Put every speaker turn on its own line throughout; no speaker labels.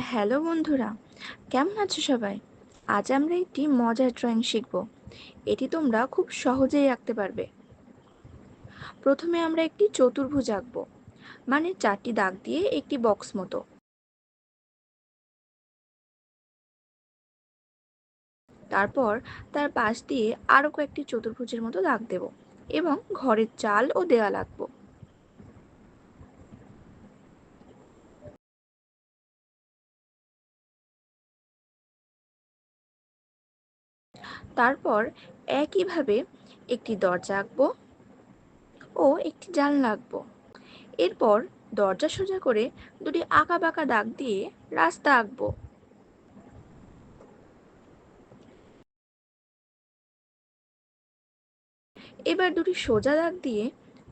Hello বন্ধুরা, কেমন আছো সবাই? আজ আমরা একটি মজার ড্রয়িং শিখব। এটি তোমরা খুব সহজেই আঁকতে পারবে। প্রথমে আমরা একটি চতুর্ভুজ আঁকব, মানে 4টি দাগ দিয়ে একটি বক্স মতো। তারপর তার পাশ দিয়ে আরও কয়েকটি চতুর্ভুজের মতো দাগ দেব এবং ঘরের চাল ও দেওয়াল আঁকব। তারপর একইভাবে একটি দরজা আঁকব ও একটি জানলা আঁকব। এরপর দরজা সোজা করে দুটি আঁকা বাঁকা দাগ দিয়ে রাস্তা আঁকব। এবার দুটি সোজা দাগ দিয়ে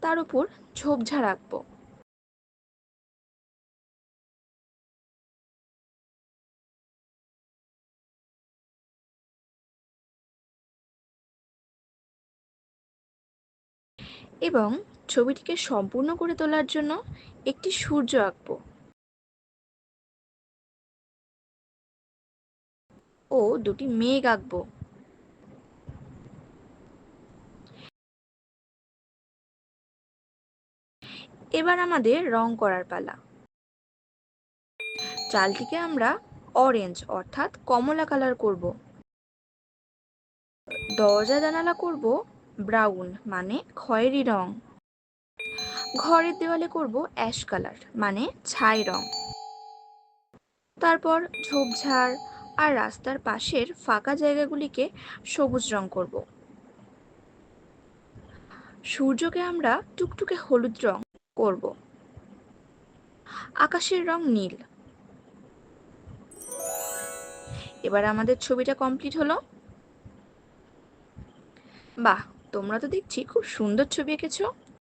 তার উপর ঝোপঝাড় আঁকবো। এবং ছবিটিকে সম্পূর্ণ করে তোলার জন্য একটি সূর্য আঁকবো ও দুটি মেঘ আঁকবো। এবার আমাদের রং করার পালা। চালটিকে আমরা অরেঞ্জ অর্থাৎ কমলা কালার করব। দরজা জানালা করব ব্রাউন মানে খয়েরি রং। ঘরের দেওয়ালে করব অ্যাশ কালার মানে ছাই রং। তারপর ঝোপঝাড় আর রাস্তার পাশের ফাঁকা জায়গাগুলিকে সবুজ রং করব। সূর্যকে আমরা টুকটুকে হলুদ রং করব। আকাশের রং নীল। এবার আমাদের ছবিটা কমপ্লিট হলো। বাহ, তোমরা তো দেখছি খুব সুন্দর ছবি এঁকেছো।